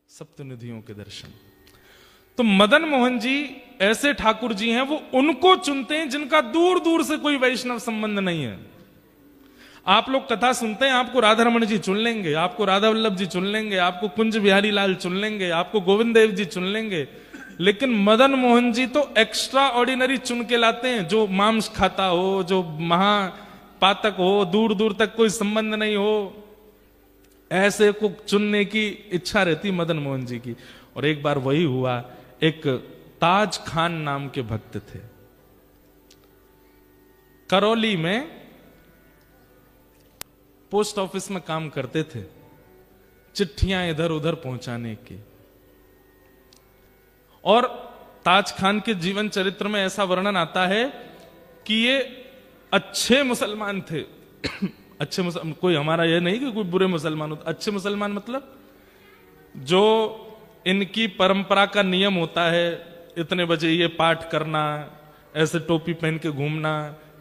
सप्तनिधियों के दर्शन। तो मदन मोहन जी ऐसे ठाकुर जी हैं, वो उनको चुनते हैं जिनका दूर दूर से कोई वैष्णव संबंध नहीं है। आप लोग कथा सुनते हैं, आपको राधा रमण जी चुन लेंगे, आपको राधा वल्लभ जी चुन लेंगे, आपको कुंज बिहारी लाल चुन लेंगे, आपको गोविंद देव जी चुन लेंगे, लेकिन मदन मोहन जी तो एक्स्ट्रा ऑर्डिनरी चुन के लाते हैं। जो मांस खाता हो, जो महापातक हो, दूर दूर तक कोई संबंध नहीं हो, ऐसे को चुनने की इच्छा रहती मदन मोहन जी की। और एक बार वही हुआ, एक ताज खान नाम के भक्त थे, करौली में पोस्ट ऑफिस में काम करते थे, चिट्ठियां इधर उधर पहुंचाने की। और ताज खान के जीवन चरित्र में ऐसा वर्णन आता है कि ये अच्छे मुसलमान थे। अच्छे मुसलमान, कोई हमारा ये नहीं कि कोई बुरे मुसलमान होते, अच्छे मुसलमान मतलब जो इनकी परंपरा का नियम होता है, इतने बजे ये पाठ करना, ऐसे टोपी पहन के घूमना,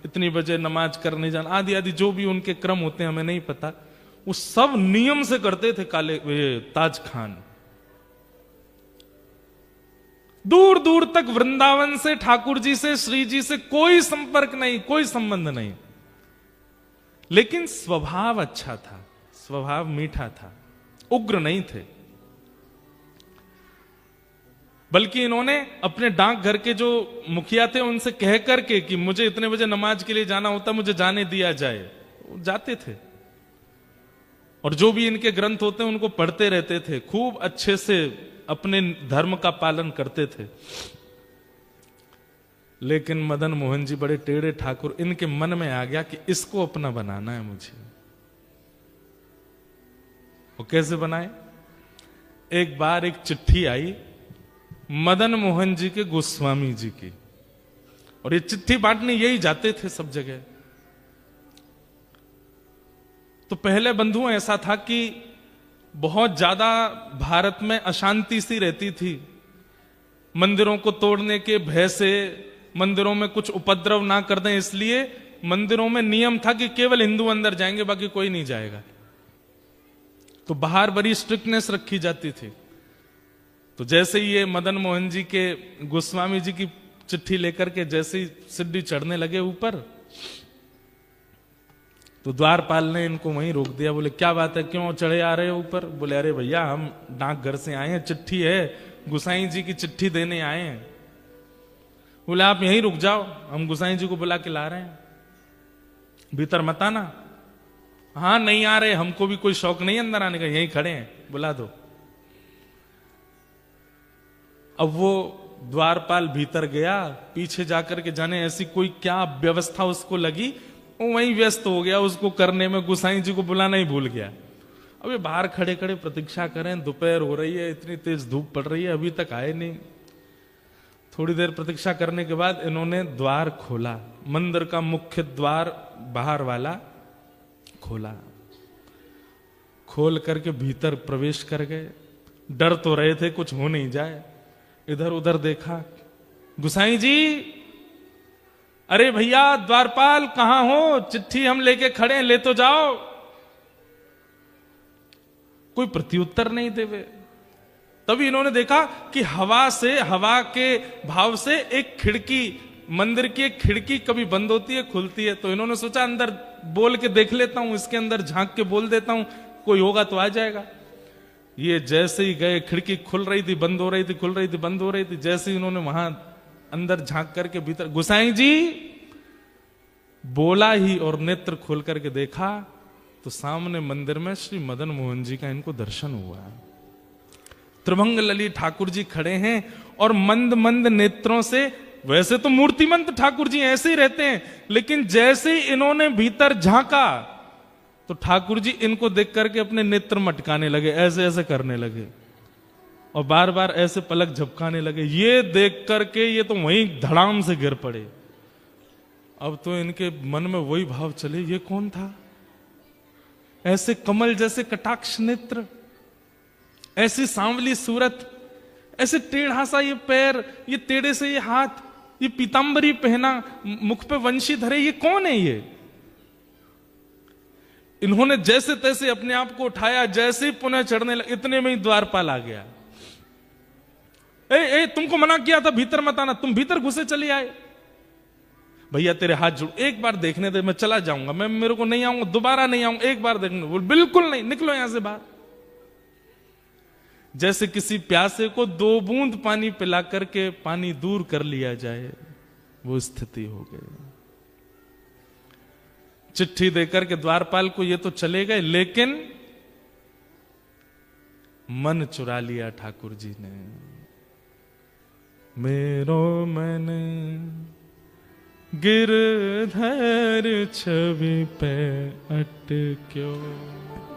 इतनी बजे नमाज करने जाना, आदि आदि जो भी उनके क्रम होते हैं हमें नहीं पता, वो सब नियम से करते थे ताज खान। दूर दूर तक वृंदावन से, ठाकुर जी से, श्री जी से कोई संपर्क नहीं, कोई संबंध नहीं, लेकिन स्वभाव अच्छा था, स्वभाव मीठा था, उग्र नहीं थे। बल्कि इन्होंने अपने डाकघर के जो मुखिया थे उनसे कह करके कि मुझे इतने बजे नमाज के लिए जाना होता, मुझे जाने दिया जाए, वो जाते थे। और जो भी इनके ग्रंथ होते हैं उनको पढ़ते रहते थे, खूब अच्छे से अपने धर्म का पालन करते थे। लेकिन मदन मोहन जी बड़े टेढ़े ठाकुर, इनके मन में आ गया कि इसको अपना बनाना है मुझे। वो कैसे बनाए? एक बार एक चिट्ठी आई मदन मोहन जी के गोस्वामी जी की, और ये चिट्ठी बांटने यही जाते थे सब जगह। तो पहले बंधुओं ऐसा था कि बहुत ज्यादा भारत में अशांति सी रहती थी, मंदिरों को तोड़ने के भय से, मंदिरों में कुछ उपद्रव ना कर दें इसलिए मंदिरों में नियम था कि केवल हिंदू अंदर जाएंगे, बाकी कोई नहीं जाएगा। तो बाहर बड़ी स्ट्रिक्टनेस रखी जाती थी। तो जैसे ही ये मदन मोहन जी के गोस्वामी जी की चिट्ठी लेकर के जैसे ही सीढ़ी चढ़ने लगे ऊपर, तो द्वारपाल ने इनको वहीं रोक दिया। बोले क्या बात है, क्यों चढ़े आ रहे हो ऊपर? बोले अरे भैया हम डाकघर से आए हैं, चिट्ठी है, गुसाई जी की चिट्ठी देने आए हैं। बोले आप यहीं रुक जाओ, हम गुसाई जी को बुला के ला रहे हैं, भीतर मत आना। हाँ नहीं आ रहे, हमको भी कोई शौक नहीं अंदर आने का, यहीं खड़े हैं, बुला दो। अब वो द्वारपाल भीतर गया, पीछे जाकर के जाने ऐसी कोई क्या व्यवस्था उसको लगी, वो वहीं व्यस्त हो गया उसको करने में, गुसाई जी को बुलाना ही भूल गया। अब ये बाहर खड़े खड़े प्रतीक्षा करें, दोपहर हो रही है, इतनी तेज धूप पड़ रही है, अभी तक आए नहीं। थोड़ी देर प्रतीक्षा करने के बाद इन्होंने द्वार खोला, मंदिर का मुख्य द्वार बाहर वाला खोला, खोल करके भीतर प्रवेश कर गए। डर तो रहे थे कुछ हो नहीं जाए, इधर उधर देखा, गुसाई जी, अरे भैया द्वारपाल कहां हो, चिट्ठी हम लेके खड़े हैं, ले तो जाओ। कोई प्रत्युत्तर नहीं देवे। तभी इन्होंने देखा कि हवा से, हवा के भाव से एक खिड़की, मंदिर की एक खिड़की कभी बंद होती है खुलती है, तो इन्होंने सोचा अंदर बोल के देख लेता हूं, इसके अंदर झांक के बोल देता हूं, कोई होगा तो आ जाएगा। ये जैसे ही गए, खिड़की खुल रही थी, बंद हो रही थी, खुल रही थी, बंद हो रही थी। जैसे ही उन्होंने वहां अंदर झांक करके भीतर, गुसाई जी बोला ही और नेत्र खोल करके देखा तो सामने मंदिर में श्री मदन मोहन जी का इनको दर्शन हुआ। त्रिभंग ललित ठाकुर जी खड़े हैं और मंद मंद नेत्रों से, वैसे तो मूर्तिमंत ठाकुर जी ऐसे ही रहते हैं, लेकिन जैसे ही इन्होंने भीतर झांका तो ठाकुर जी इनको देख करके अपने नेत्र मटकाने लगे, ऐसे ऐसे करने लगे और बार बार ऐसे पलक झपकाने लगे। ये देख करके ये तो वहीं धड़ाम से गिर पड़े। अब तो इनके मन में वही भाव चले, ये कौन था? ऐसे कमल जैसे कटाक्ष नेत्र, ऐसी सांवली सूरत, ऐसे टेढ़ा सा ये पैर, ये टेढ़े से ये हाथ, ये पीतांबरी पहना, मुख पे वंशी धरे, ये कौन है ये? इन्होंने जैसे तैसे अपने आप को उठाया, जैसे ही पुनः चढ़ने लगे, इतने में ही द्वारपाल आ गया। ए तुमको मना किया था भीतर मत आना, तुम भीतर घुसे चले आए। भैया तेरे हाथ जोड़, एक बार देखने दे, मैं चला जाऊंगा, मैं मेरे को नहीं आऊंगा, दोबारा नहीं आऊंगा, एक बार देखने। बोल बिल्कुल नहीं, निकलो यहां से बाहर। जैसे किसी प्यासे को 2 बूंद पानी पिला करके पानी दूर कर लिया जाए, वो स्थिति हो गई। चिट्ठी देकर के द्वारपाल को ये तो चले गए, लेकिन मन चुरा लिया ठाकुर जी ने। मेरो मन गिरधर छवि पे अटक्यो,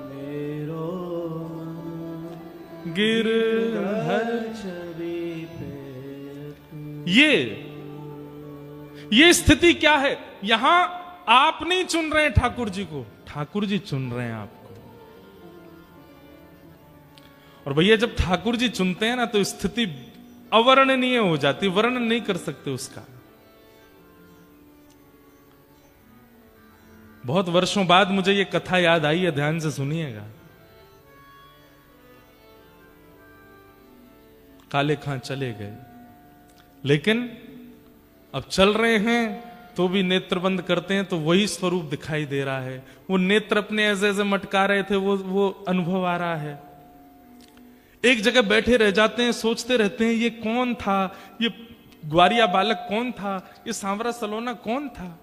मेरो गिरधर छवि पे। ये स्थिति क्या है? यहां आप नहीं चुन रहे हैं ठाकुर जी को, ठाकुर जी चुन रहे हैं आपको। और भैया जब ठाकुर जी चुनते हैं ना, तो स्थिति अवर्णनीय हो जाती, वर्णन नहीं कर सकते उसका। बहुत वर्षों बाद मुझे ये कथा याद आई है, ध्यान से सुनिएगा। काले खां चले गए, लेकिन अब चल रहे हैं तो भी नेत्र बंद करते हैं तो वही स्वरूप दिखाई दे रहा है। वो नेत्र अपने ऐसे ऐसे मटका रहे थे, वो अनुभव आ रहा है। एक जगह बैठे रह जाते हैं, सोचते रहते हैं ये कौन था, ये ग्वारिया बालक कौन था, ये सांवरा सलोना कौन था।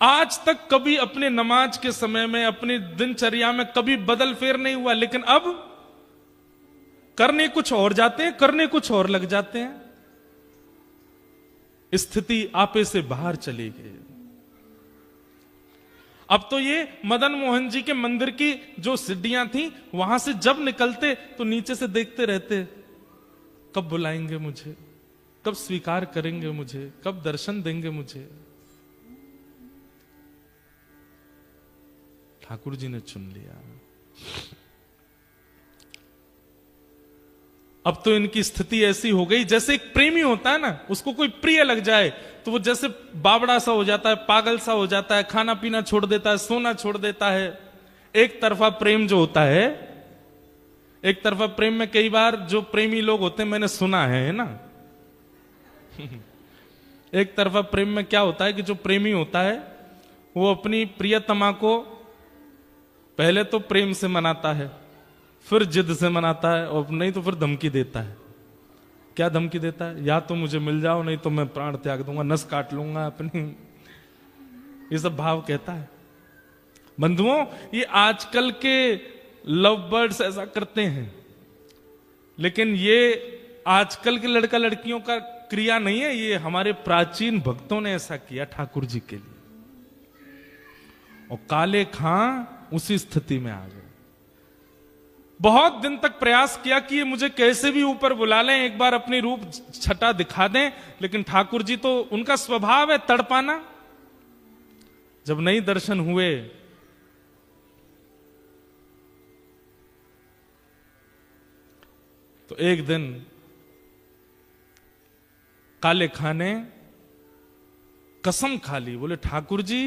आज तक कभी अपने नमाज के समय में, अपनी दिनचर्या में कभी बदल फेर नहीं हुआ, लेकिन अब करने कुछ और जाते हैं, करने कुछ और लग जाते हैं। स्थिति आपे से बाहर चली गई। अब तो ये मदन मोहन जी के मंदिर की जो सीढ़ियां थी, वहां से जब निकलते तो नीचे से देखते रहते, कब बुलाएंगे मुझे, कब स्वीकार करेंगे मुझे, कब दर्शन देंगे मुझे। ठाकुर जी ने चुन लिया। अब तो इनकी स्थिति ऐसी हो गई, जैसे एक प्रेमी होता है ना, उसको कोई प्रिय लग जाए तो वो जैसे बावड़ा सा हो जाता है, पागल सा हो जाता है, खाना पीना छोड़ देता है, सोना छोड़ देता है। एक तरफा प्रेम जो होता है, एक तरफा प्रेम में कई बार जो प्रेमी लोग होते हैं, मैंने सुना है ना एक तरफा प्रेम में क्या होता है कि जो प्रेमी होता है वो अपनी प्रियतमा को पहले तो प्रेम से मनाता है, फिर जिद से मनाता है, और नहीं तो फिर धमकी देता है। क्या धमकी देता है? या तो मुझे मिल जाओ, नहीं तो मैं प्राण त्याग दूंगा, नस काट लूंगा अपनी। ये सब भाव कहता है। बंधुओं, ये आजकल के लव बर्ड्स ऐसा करते हैं, लेकिन ये आजकल के लड़का लड़कियों का क्रिया नहीं है, ये हमारे प्राचीन भक्तों ने ऐसा किया ठाकुर जी के लिए। और काले खां उसी स्थिति में आ गए। बहुत दिन तक प्रयास किया कि ये मुझे कैसे भी ऊपर बुला लें, एक बार अपनी रूप छटा दिखा दें, लेकिन ठाकुर जी तो, उनका स्वभाव है तड़पाना। जब नहीं दर्शन हुए तो एक दिन काले खां ने कसम खा ली, बोले ठाकुर जी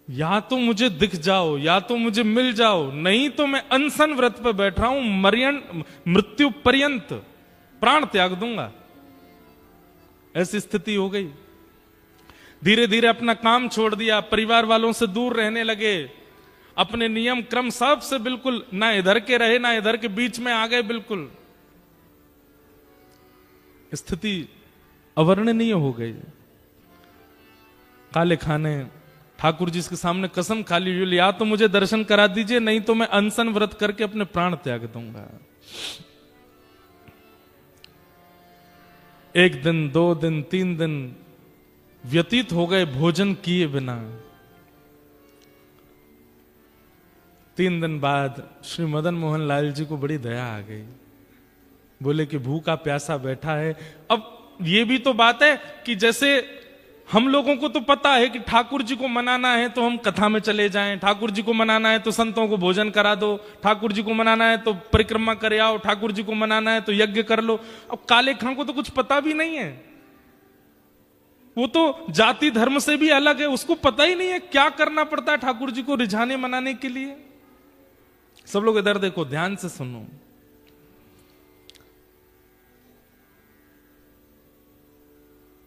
या तो मुझे दिख जाओ, या तो मुझे मिल जाओ, नहीं तो मैं अनशन व्रत पर बैठ रहा हूं, मृत्यु पर्यंत प्राण त्याग दूंगा। ऐसी स्थिति हो गई। धीरे धीरे अपना काम छोड़ दिया, परिवार वालों से दूर रहने लगे, अपने नियम क्रम सब से बिल्कुल ना इधर के रहे ना इधर के, बीच में आ गए बिल्कुल। स्थिति अवर्णनीय हो गई। काले खां ने ठाकुर जी के सामने कसम खा ली, या तो मुझे दर्शन करा दीजिए, नहीं तो मैं अनशन व्रत करके अपने प्राण त्याग दूंगा। एक दिन, 2 दिन, 3 दिन व्यतीत हो गए भोजन किए बिना। 3 दिन बाद श्री मदन मोहन लाल जी को बड़ी दया आ गई। बोले कि भूखा प्यासा बैठा है। अब ये भी तो बात है कि जैसे हम लोगों को तो पता है कि ठाकुर जी को मनाना है तो हम कथा में चले जाएं, ठाकुर जी को मनाना है तो संतों को भोजन करा दो, ठाकुर जी को मनाना है तो परिक्रमा करे आओ, ठाकुर जी को मनाना है तो यज्ञ कर लो। अब काले खां को तो कुछ पता भी नहीं है, वो तो जाति धर्म से भी अलग है, उसको पता ही नहीं है क्या करना पड़ता है ठाकुर जी को रिझाने मनाने के लिए। सब लोग इधर देखो, ध्यान से सुनो।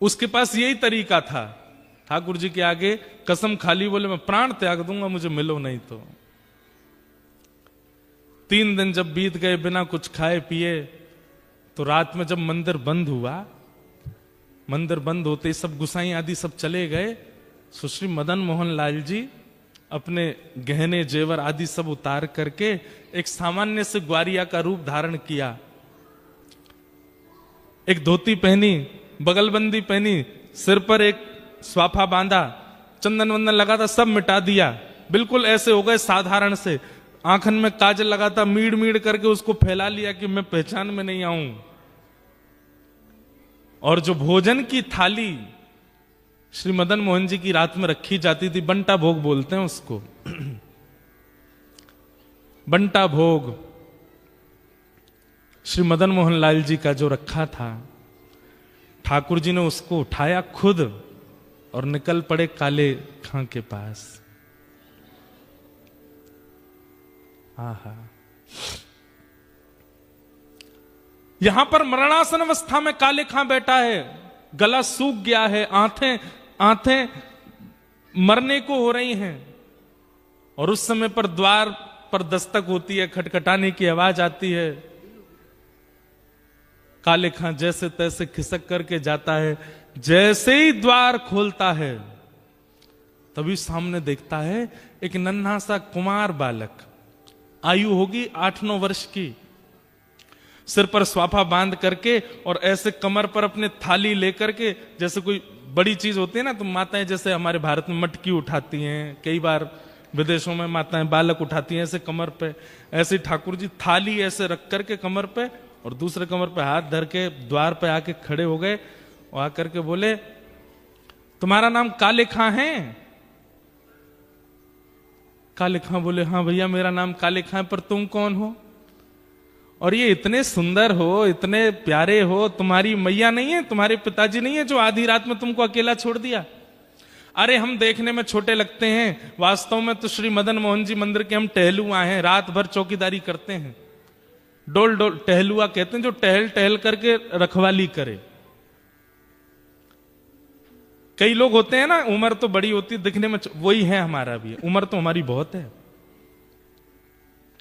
उसके पास यही तरीका था, ठाकुर जी के आगे कसम खाली, बोले मैं प्राण त्याग दूंगा मुझे मिलो नहीं तो। 3 दिन जब बीत गए बिना कुछ खाए पिए, तो रात में जब मंदिर बंद हुआ, मंदिर बंद होते सब गुसाई आदि सब चले गए, सुश्री मदन मोहन लाल जी अपने गहने जेवर आदि सब उतार करके एक सामान्य से ग्वारिया का रूप धारण किया। एक धोती पहनी, बगलबंदी पहनी, सिर पर एक स्वाफा बांधा, चंदन वंदन लगा था, सब मिटा दिया, बिल्कुल ऐसे हो गए साधारण से। आंखन में काजल लगाता, मीड़ मीड़ करके उसको फैला लिया कि मैं पहचान में नहीं आऊं। और जो भोजन की थाली श्री मदन मोहन जी की रात में रखी जाती थी, बंटा भोग बोलते हैं उसको, बंटा भोग श्री मदन मोहन लाल जी का जो रखा था, ठाकुर जी ने उसको उठाया खुद और निकल पड़े काले खां के पास। आहा, यहां पर मरणासन अवस्था में काले खां बैठा है, गला सूख गया है, आंखें मरने को हो रही हैं, और उस समय पर द्वार पर दस्तक होती है, खटखटाने की आवाज आती है। काले खां जैसे तैसे खिसक करके जाता है, जैसे ही द्वार खोलता है तभी सामने देखता है एक नन्हा सा कुमार बालक, आयु होगी 8-9 वर्ष की, सिर पर स्वाफा बांध करके और ऐसे कमर पर अपने थाली लेकर के, जैसे कोई बड़ी चीज होती है ना, तो माताएं जैसे हमारे भारत में मटकी उठाती हैं, कई बार विदेशों में माताएं बालक उठाती हैं ऐसे कमर पे, ऐसे ठाकुर जी थाली ऐसे रख करके कमर पे और दूसरे कमर पे हाथ धर के द्वार पे आके खड़े हो गए और आकर के बोले, तुम्हारा नाम काले खां है? काले खां बोले, हाँ भैया मेरा नाम काले खां, पर तुम कौन हो? और ये इतने सुंदर हो, इतने प्यारे हो, तुम्हारी मैया नहीं है, तुम्हारे पिताजी नहीं है जो आधी रात में तुमको अकेला छोड़ दिया? अरे हम देखने में छोटे लगते हैं, वास्तव में तो श्री मदन मोहन जी मंदिर के हम टहलुआ हैं, रात भर चौकीदारी करते हैं। डोल डोल टहलुआ कहते हैं जो टहल टहल करके रखवाली करे। कई लोग होते हैं ना, उम्र तो बड़ी होती है दिखने में, वही है हमारा भी, उम्र तो हमारी बहुत है।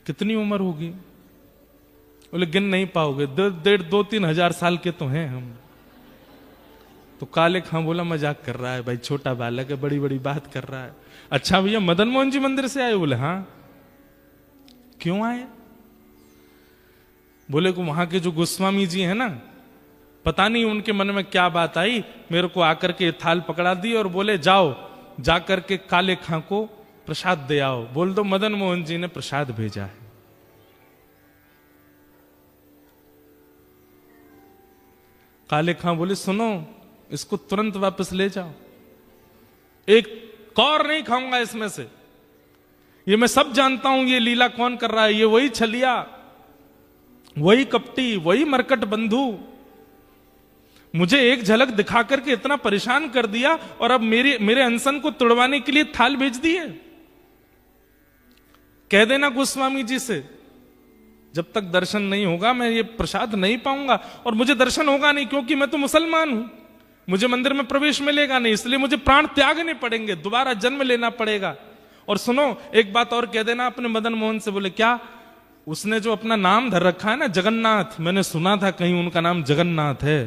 कितनी उम्र होगी? बोले गिन नहीं पाओगे, 2-3 हजार साल के तो हैं हम। तो काले खां बोला मजाक कर रहा है भाई, छोटा बालक है, बड़ी बड़ी बात कर रहा है। अच्छा भैया मदन मोहन जी मंदिर से आए? बोले हाँ। क्यों आए? बोले को वहां के जो गोस्वामी जी हैं ना, पता नहीं उनके मन में क्या बात आई, मेरे को आकर के थाल पकड़ा दी और बोले जाओ जाकर के काले खां को प्रसाद दे आओ, बोल दो मदन मोहन जी ने प्रसाद भेजा है। काले खां बोले सुनो, इसको तुरंत वापस ले जाओ, एक कौर नहीं खाऊंगा इसमें से, ये मैं सब जानता हूं ये लीला कौन कर रहा है, ये वही छलिया, वही कपटी, वही मरकट बंधु, मुझे एक झलक दिखा करके इतना परेशान कर दिया और अब मेरे अनशन को तुड़वाने के लिए थाल भेज दिए। कह देना गोस्वामी जी से जब तक दर्शन नहीं होगा मैं ये प्रसाद नहीं पाऊंगा, और मुझे दर्शन होगा नहीं क्योंकि मैं तो मुसलमान हूं, मुझे मंदिर में प्रवेश मिलेगा नहीं, इसलिए मुझे प्राण त्यागने पड़ेंगे, दोबारा जन्म लेना पड़ेगा। और सुनो एक बात और कह देना अपने मदन मोहन से। बोले क्या? उसने जो अपना नाम धर रखा है ना जगन्नाथ, मैंने सुना था कहीं उनका नाम जगन्नाथ है,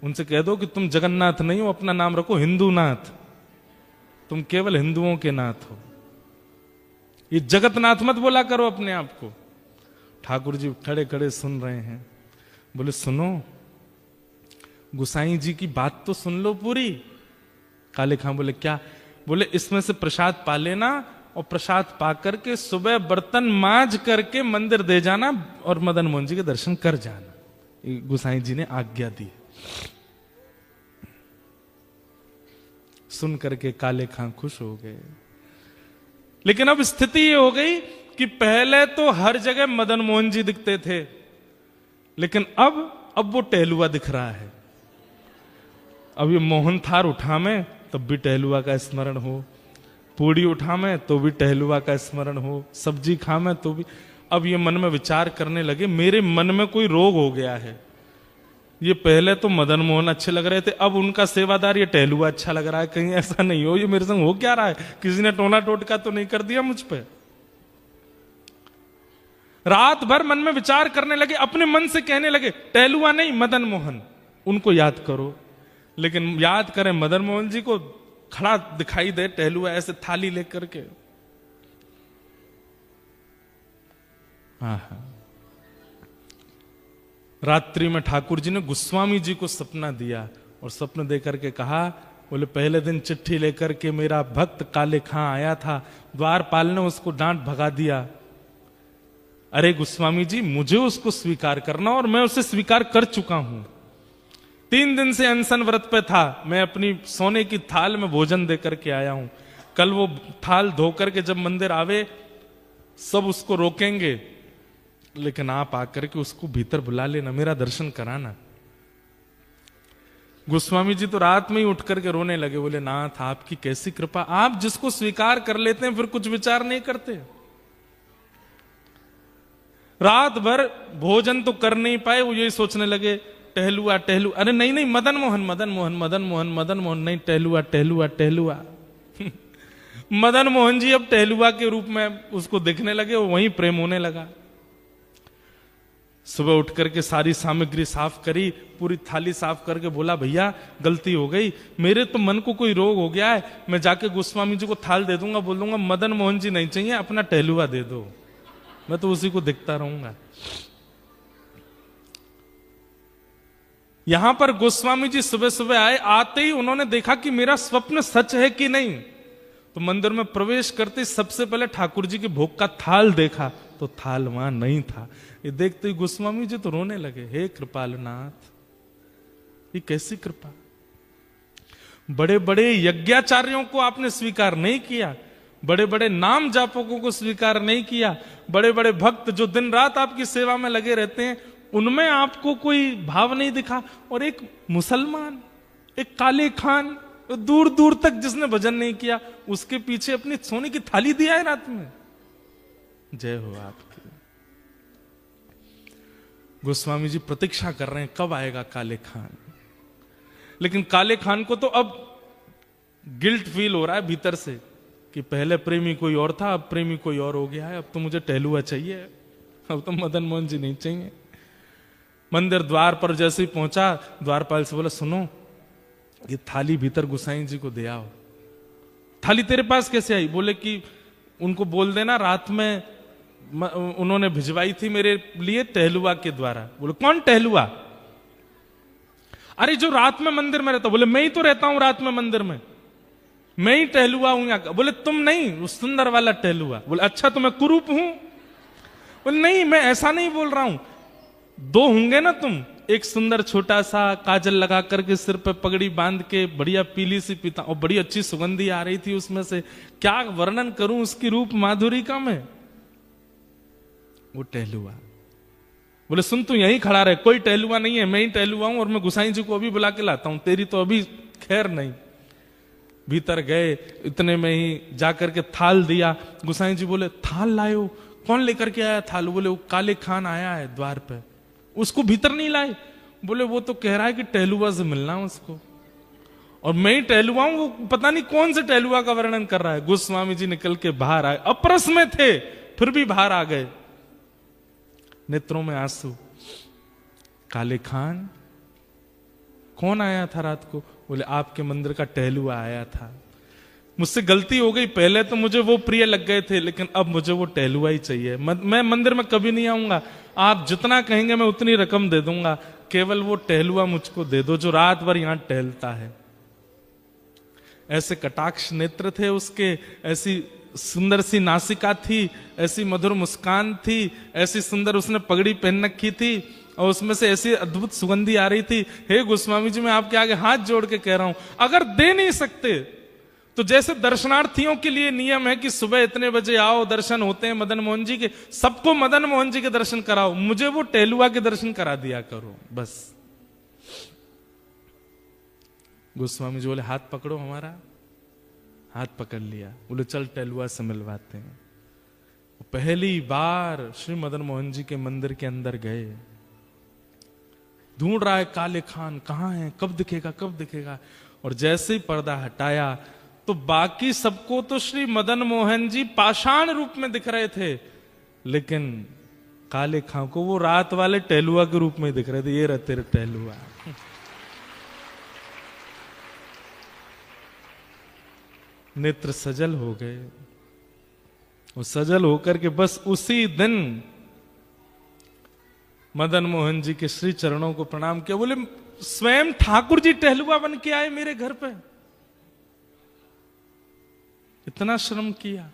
उनसे कह दो कि तुम जगन्नाथ नहीं हो, अपना नाम रखो हिंदूनाथ, तुम केवल हिंदुओं के नाथ हो, ये जगतनाथ मत बोला करो अपने आप को। ठाकुर जी खड़े खड़े सुन रहे हैं। बोले सुनो, गुसाई जी की बात तो सुन लो पूरी। काले खां बोले क्या? बोले इसमें से प्रसाद पा लेना और प्रसाद पा करके सुबह बर्तन मांज करके मंदिर दे जाना और मदन मोहन जी के दर्शन कर जाना। गुसाई जी ने आज्ञा दी। सुन करके काले खां खुश हो गए। लेकिन अब स्थिति ये हो गई कि पहले तो हर जगह मदन मोहन जी दिखते थे, लेकिन अब वो टहलुआ दिख रहा है। अब ये मोहन थार उठा में तब भी टहलुआ का स्मरण हो, पूड़ी उठा में तो भी टहलुआ का स्मरण हो, सब्जी खा में तो भी। अब ये मन में विचार करने लगे मेरे मन में कोई रोग हो गया है, ये पहले तो मदन मोहन अच्छे लग रहे थे, अब उनका सेवादार ये टहलुआ अच्छा लग रहा है। कहीं ऐसा नहीं हो ये मेरे संग हो क्या रहा है, किसी ने टोना टोटका तो नहीं कर दिया मुझ पे। रात भर मन में विचार करने लगे, अपने मन से कहने लगे टहलुआ नहीं मदन मोहन, उनको याद करो। लेकिन याद करें मदन मोहन जी को, खड़ा दिखाई दे टहलुआ ऐसे थाली लेकर के। रात्रि में ठाकुर जी ने गोस्वामी जी को सपना दिया और सपने देकर के कहा, बोले पहले दिन चिट्ठी लेकर के मेरा भक्त काले खां आया था, द्वारपाल ने उसको डांट भगा दिया। अरे गोस्वामी जी मुझे उसको स्वीकार करना, और मैं उसे स्वीकार कर चुका हूं। 3 दिन से अनशन व्रत पे था, मैं अपनी सोने की थाल में भोजन देकर के आया हूं। कल वो थाल धोकर के जब मंदिर आवे सब उसको रोकेंगे, लेकिन आप आकर के उसको भीतर बुला लेना, मेरा दर्शन कराना। गोस्वामी जी तो रात में ही उठ करके रोने लगे, बोले नाथ आपकी कैसी कृपा, आप जिसको स्वीकार कर लेते हैं फिर कुछ विचार नहीं करते। रात भर भोजन तो कर नहीं पाए, वो यही सोचने लगे टहलुआ टहलुआ, अरे नहीं नहीं मदन मोहन मदन मोहन मदन मोहन मदन मोहन, नहीं टहलुआ टहलुआ टहलुआ। मदन मोहन जी अब टहलुआ के रूप में उसको देखने लगे, वहीं प्रेम होने लगा। सुबह उठ करके सारी सामग्री साफ करी, पूरी थाली साफ करके बोला भैया गलती हो गई, मेरे तो मन को कोई रोग हो गया है, मैं जाके गोस्वामी जी को थाल दे दूंगा, बोल दूंगा मदन मोहन जी नहीं चाहिए, अपना टहलुआ दे दो, मैं तो उसी को देखता रहूंगा। यहां पर गोस्वामी जी सुबह सुबह आए, आते ही उन्होंने देखा कि मेरा स्वप्न सच है कि नहीं। तो मंदिर में प्रवेश करते सबसे पहले ठाकुर जी के भोग का थाल देखा, तो थाल वहां नहीं था। ये देखते ही गोस्वामी जी तो रोने लगे, हे कृपालनाथ ये कैसी कृपा, बड़े बड़े यज्ञाचार्यों को आपने स्वीकार नहीं किया, बड़े बड़े नाम जापकों को स्वीकार नहीं किया, बड़े बड़े भक्त जो दिन रात आपकी सेवा में लगे रहते हैं उनमें आपको कोई भाव नहीं दिखा, और एक मुसलमान, एक काले खान, दूर दूर तक जिसने भजन नहीं किया, उसके पीछे अपनी सोने की थाली दिया है रात में। जय हो आपकी। गोस्वामी जी प्रतीक्षा कर रहे हैं कब आएगा काले खान, लेकिन काले खान को तो अब गिल्ट फील हो रहा है भीतर से कि पहले प्रेमी कोई और था, अब प्रेमी कोई और हो गया है, अब तो मुझे टहलुआ चाहिए, अब तो मदन मोहन जी नहीं चाहिए। मंदिर द्वार पर जैसे ही पहुंचा, द्वारपाल से बोला सुनो ये थाली भीतर गोसाई जी को दे आओ। थाली तेरे पास कैसे आई? बोले कि उनको बोल देना रात में उन्होंने भिजवाई थी मेरे लिए टहलुआ के द्वारा। बोले कौन टहलुआ? अरे जो रात में मंदिर में रहता। बोले मैं ही तो रहता हूं रात में मंदिर में, मैं ही टहलुआ हूं यहाँ का। बोले तुम नहीं, उस सुंदर वाला टहलुआ। बोले अच्छा तो मैं कुरूप हूं? बोले नहीं मैं ऐसा नहीं बोल रहा हूं, दो होंगे ना तुम, एक सुंदर छोटा सा काजल लगा करके सिर पे पगड़ी बांध के बढ़िया पीली सी पीता, और बड़ी अच्छी सुगंधी आ रही थी उसमें से, क्या वर्णन करूं उसकी रूप माधुरी का मैं। वो टहलुआ। बोले सुन तू यहीं खड़ा रहे, कोई टहलुआ नहीं है, मैं ही टहलुआ हूं, और मैं गोसाई जी को अभी बुला के लाता हूं, तेरी तो अभी खैर नहीं। भीतर गए, इतने में ही जाकर के थाल दिया। गोसाई जी बोले थाल लायो? कौन लेकर के आया थाल? बोले वो काले खान आया है द्वार पे, उसको भीतर नहीं लाए? बोले वो तो कह रहा है कि टहलुआ से मिलना उसको, और मैं ही टहलुआ हूं, वो पता नहीं कौन से टहलुआ का वर्णन कर रहा है। गोस्वामी जी निकल के बाहर आए, अपरस में थे फिर भी बाहर आ गए, नेत्रों में आंसू। काले खान कौन आया था रात को? बोले आपके मंदिर का टहलुआ आया था, मुझसे गलती हो गई, पहले तो मुझे वो प्रिय लग गए थे, लेकिन अब मुझे वो टहलुआ ही चाहिए, मैं मंदिर में कभी नहीं आऊंगा, आप जितना कहेंगे मैं उतनी रकम दे दूंगा, केवल वो टहलुआ मुझको दे दो जो रात भर यहां टहलता है। ऐसे कटाक्ष नेत्र थे उसके, ऐसी सुंदर सी नासिका थी, ऐसी मधुर मुस्कान थी, ऐसी सुंदर उसने पगड़ी पहन रखी थी, और उसमें से ऐसी अद्भुत सुगंधी आ रही थी। हे गोस्वामी जी मैं आपके आगे हाथ जोड़ के कह रहा हूं, अगर दे नहीं सकते तो जैसे दर्शनार्थियों के लिए नियम है कि सुबह इतने बजे आओ, दर्शन होते हैं मदन मोहन जी के, सबको मदन मोहन जी के दर्शन कराओ, मुझे वो टहलुआ के दर्शन करा दिया करो बस। गोस्वामी जी बोले हाथ पकड़ो हमारा, हाथ पकड़ लिया। बोले चल टहलुआ से मिलवाते हैं। पहली बार श्री मदन मोहन जी के मंदिर के अंदर गए, ढूंढ रहा है काले खान कहाँ है, कब दिखेगा कब दिखेगा। और जैसे ही पर्दा हटाया तो बाकी सबको तो श्री मदन मोहन जी पाषाण रूप में दिख रहे थे, लेकिन काले खां को वो रात वाले टहलुआ के रूप में दिख रहे थे। ये रहते टहलुआ। नेत्र सजल हो गए। वो सजल होकर के बस उसी दिन मदन मोहन जी के श्री चरणों को प्रणाम किया। बोले स्वयं ठाकुर जी टहलुआ बन के आए मेरे घर पे, इतना श्रम किया।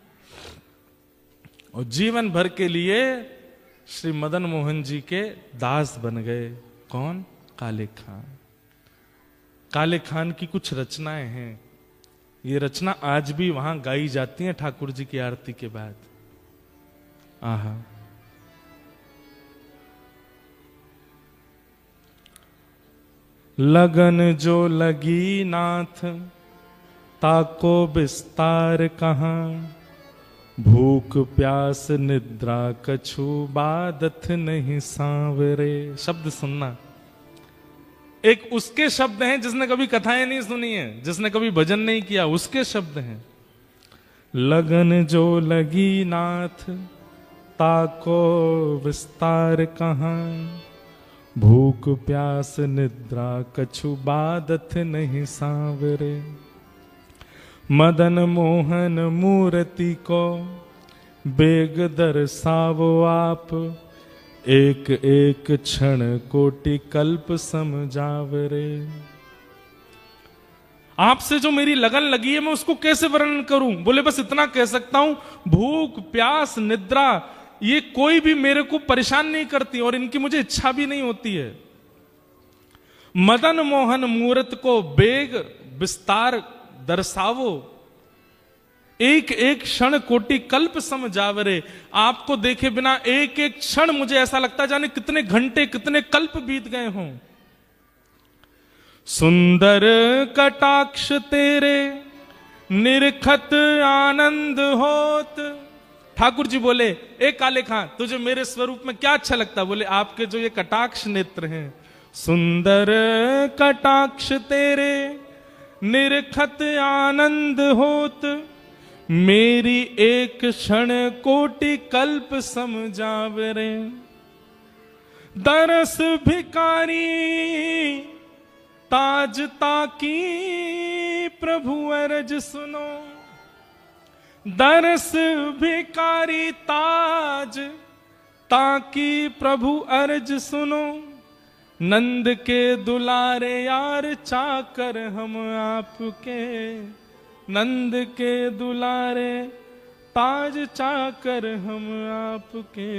और जीवन भर के लिए श्री मदन मोहन जी के दास बन गए। कौन? काले खान। काले खान की कुछ रचनाएं हैं, ये रचना आज भी वहां गाई जाती है ठाकुर जी की आरती के बाद। आहा, लगन जो लगी नाथ ताको विस्तार कहां, भूख प्यास निद्रा कछु बादत नहीं सांवरे। शब्द सुनना, एक उसके शब्द हैं जिसने कभी कथाएं नहीं सुनी है, जिसने कभी भजन नहीं किया, उसके शब्द हैं। लगन जो लगी नाथ ताको विस्तार कहां, भूख प्यास निद्रा कछु बादत नहीं सांवरे। मदन मोहन मूर्ति को बेग दर्शावो आप, एक एक क्षण कोटि कल्प समझावरे। आपसे जो मेरी लगन लगी है मैं उसको कैसे वर्णन करूं? बोले बस इतना कह सकता हूं, भूख प्यास निद्रा ये कोई भी मेरे को परेशान नहीं करती और इनकी मुझे इच्छा भी नहीं होती है। मदन मोहन मूर्त को बेग विस्तार दर्शावो, एक एक क्षण कोटि कल्प समझावरे। आपको देखे बिना एक एक क्षण मुझे ऐसा लगता जाने कितने घंटे कितने कल्प बीत गए हों। सुंदर कटाक्ष तेरे निरखत आनंद होत। ठाकुर जी बोले ए काले खां तुझे मेरे स्वरूप में क्या अच्छा लगता? बोले आपके जो ये कटाक्ष नेत्र हैं। सुंदर कटाक्ष तेरे निरखत आनंद होत, मेरी एक क्षण कोटि कल्प समझावरे। दरस भिकारी ताज ताकी प्रभु अरज सुनो। दरस भिकारी ताज ताकी प्रभु अर्ज सुनो। नंद के दुलारे यार चाकर हम आपके, नंद के दुलारे ताज चाकर हम आपके,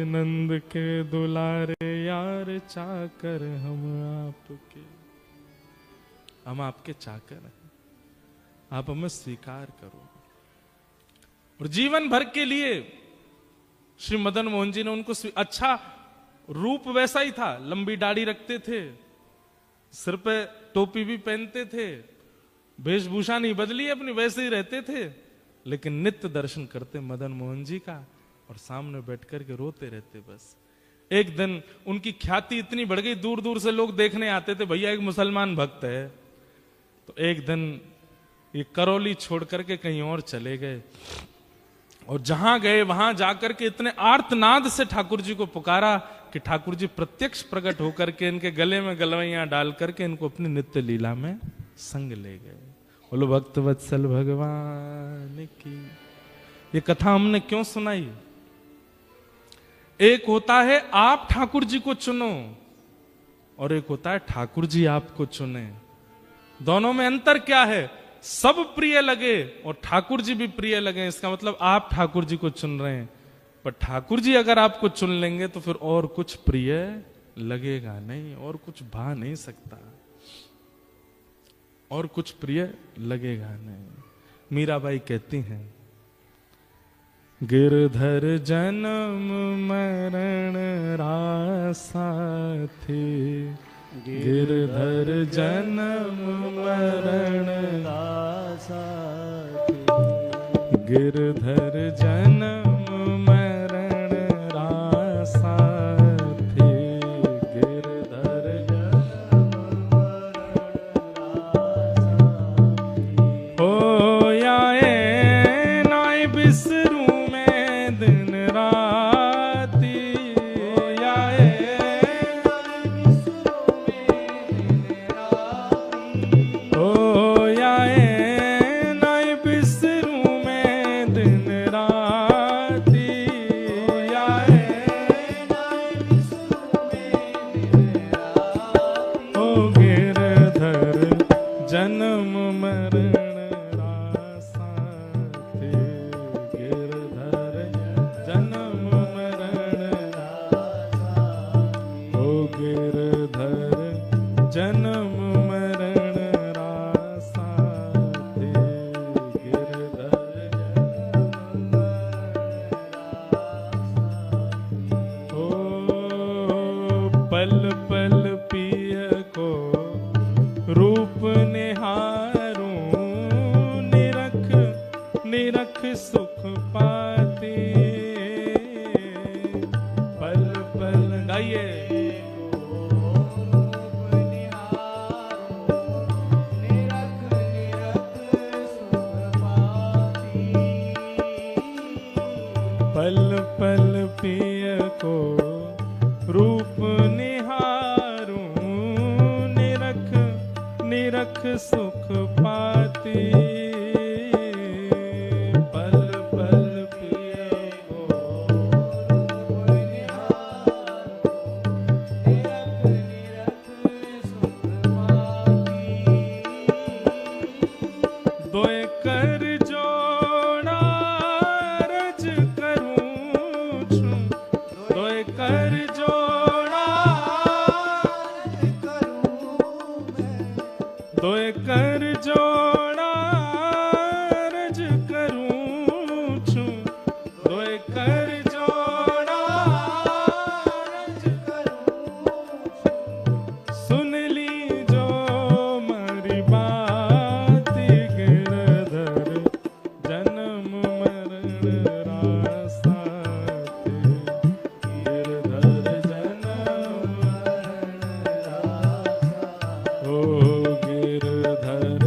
नंद के दुलारे यार चाकर हम आपके। हम आपके चाकर हैं, आप हमें स्वीकार करो। और जीवन भर के लिए श्री मदन मोहन जी ने उनको अच्छा रूप वैसा ही था, लंबी दाढ़ी रखते थे, सिर पे टोपी भी पहनते थे, वेशभूषा नहीं बदली अपनी, वैसे ही रहते थे, लेकिन नित्य दर्शन करते मदन मोहन जी का और सामने बैठ करके रोते रहते। बस एक दिन उनकी ख्याति इतनी बढ़ गई, दूर दूर से लोग देखने आते थे, भैया एक मुसलमान भक्त है। तो एक दिन ये करौली छोड़ करके कहीं और चले गए और जहां गए वहां जाकर के इतने आर्तनाद से ठाकुर जी को पुकारा कि ठाकुर जी प्रत्यक्ष प्रकट होकर के इनके गले में गलवैयां डाल करके इनको अपनी नित्य लीला में संग ले गए। बोलो भक्त वत्सल भगवान की। ये कथा हमने क्यों सुनाई? एक होता है आप ठाकुर जी को चुनो और एक होता है ठाकुर जी आपको चुने। दोनों में अंतर क्या है? सब प्रिय लगे और ठाकुर जी भी प्रिय लगे, इसका मतलब आप ठाकुर जी को चुन रहे हैं। पर ठाकुर जी अगर आपको चुन लेंगे तो फिर और कुछ प्रिय लगेगा नहीं, और कुछ भा नहीं सकता, और कुछ प्रिय लगेगा नहीं। मीराबाई कहती हैं, गिरधर जन्म मरण रासा थे, गिरधर जन्म मरण रासा थे, गिरधर जन्म मरण रासा थे, गिरधर पल पल पिय को रूप निहारूं, निरख निरख सुख पाती। पल पल गाइए, पल पल पिय को रूप निहारूं, निरख निरख सुख पाती। पल पल पिय को रूप निहारूं, निरख निरख सुख पाती। दोए कर जोड़ा रज करूं छूं, दोए कर जोड़ा दोए कर जोड़ा रज करूं छूं, दोए कर जोड़ा रज करूं छूं। सुन ली जो मरी बात गिरधर, जन्म मरण रासाते। गिरधर जन्म मरण रासा, ओ गिरधर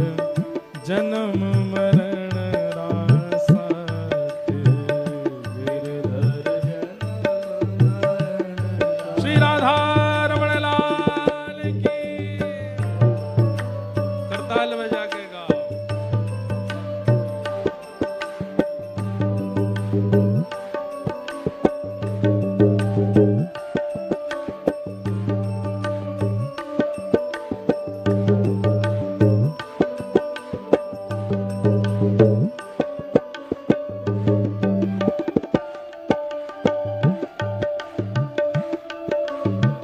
जन्म मरण रासाते। गिरधर जन्म मरण रासा। श्री राधा रमण लाल की। करताल बजा के गाओ।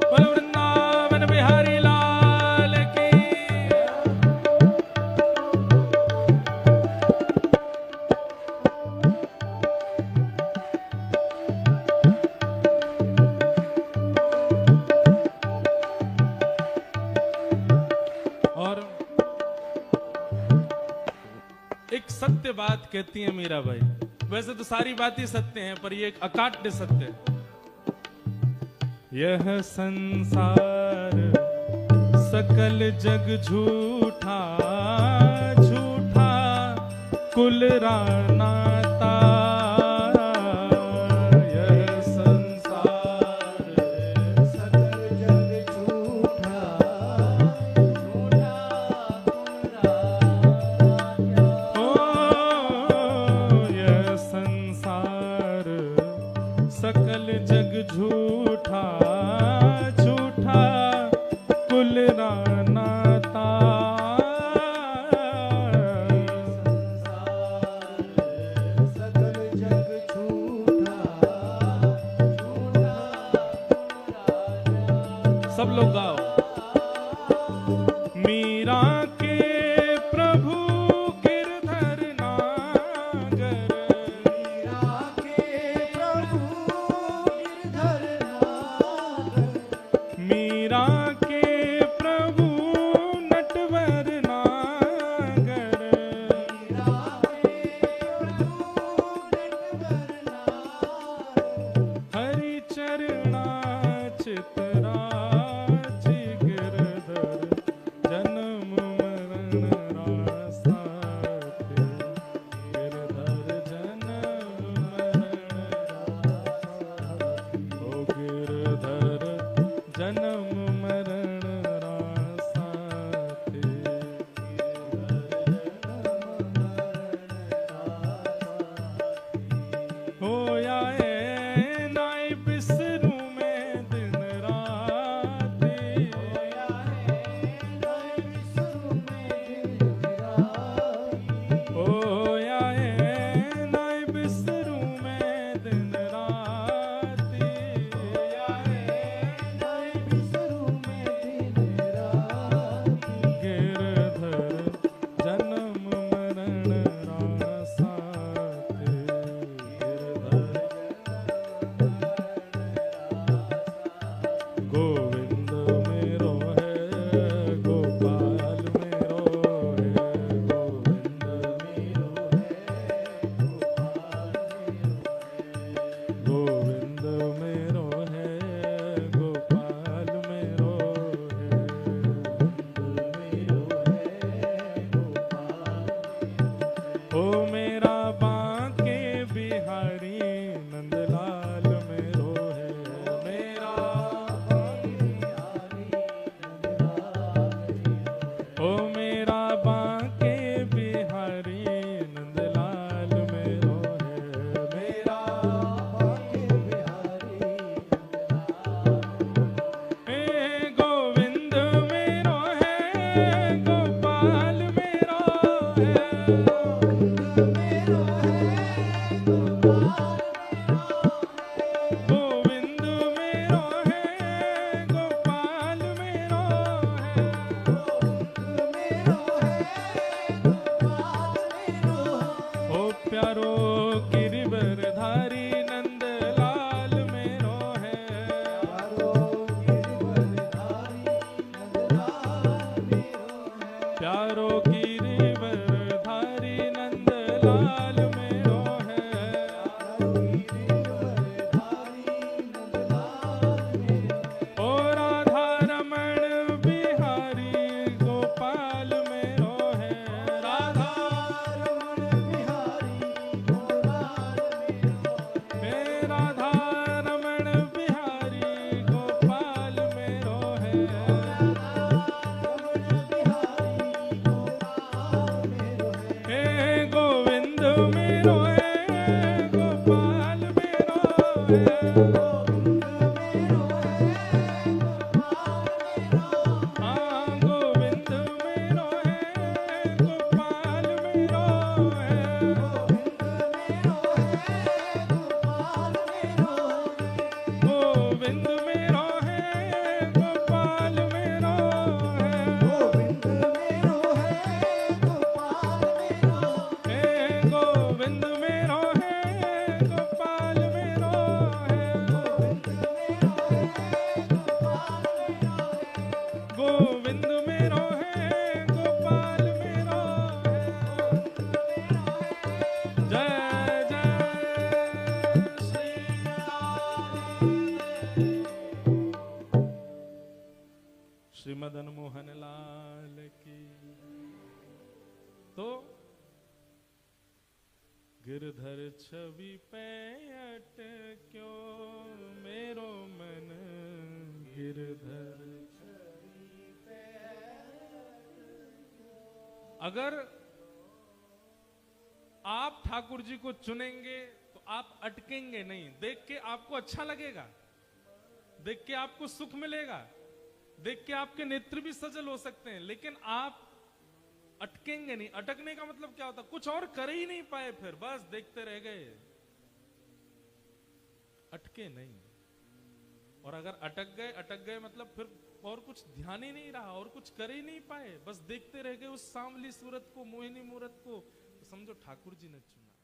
बोल वृंदावन बिहारी लाल की। और एक सत्य बात कहती है मीराबाई, वैसे तो सारी बातें सत्य हैं, पर ये एक अकाट्य सत्य है। यह संसार सकल जग झूठा, झूठा कुल रानाता। यह संसार सकल जग झूठा, झूठा कुल रानाता। ओ यह संसार सकल जग झूठा, झूठा कुल रानाता। सकल जग झूठा, झूठा सब लोग गाओ। मीरा के प्रभु गिरधर नागर, मीरा के प्रभु गिरधर नागर। मीरा के प्रभु नटवर नागर, मीरा के प्रभु नटवर नागर। हरि चरणा चितराज गिरधर, जन्म मरण रासाते। गिरधर जन्म मरण रासाते। ओ गिरधर जन्म मरण रासाते। गिरधर जन्म मरण रासाते। होया है नाई बिसरूं मैं दिन रात। होया है नाई बिसरूं मैं दिन रात। होया है नाई बिसरूं मैं दिन रात। होया है नाई बिसरूं मैं दिन रात। गिरधर जन्म मरण रासाते। गिरधर जन्म मरण रासाते। गोविंद मदन मोहन लाल की। तो गिरधर छवि पे अटक्यो मेरो मन, गिरधर छवि पे अटक्यो। अगर आप ठाकुर जी को चुनेंगे तो आप अटकेंगे नहीं। देख के आपको अच्छा लगेगा, देख के आपको सुख मिलेगा, देख के आपके नेत्र भी सजल हो सकते हैं, लेकिन आप अटकेंगे नहीं। अटकने का मतलब क्या होता? कुछ और कर ही नहीं पाए, फिर बस देखते रह गए, अटके नहीं। और अगर अटक गए मतलब फिर और कुछ ध्यान ही नहीं रहा और कुछ कर ही नहीं पाए, बस देखते रह गए उस सांवली सूरत को, मोहिनी मूरत को, तो समझो ठाकुर जी ने चुना।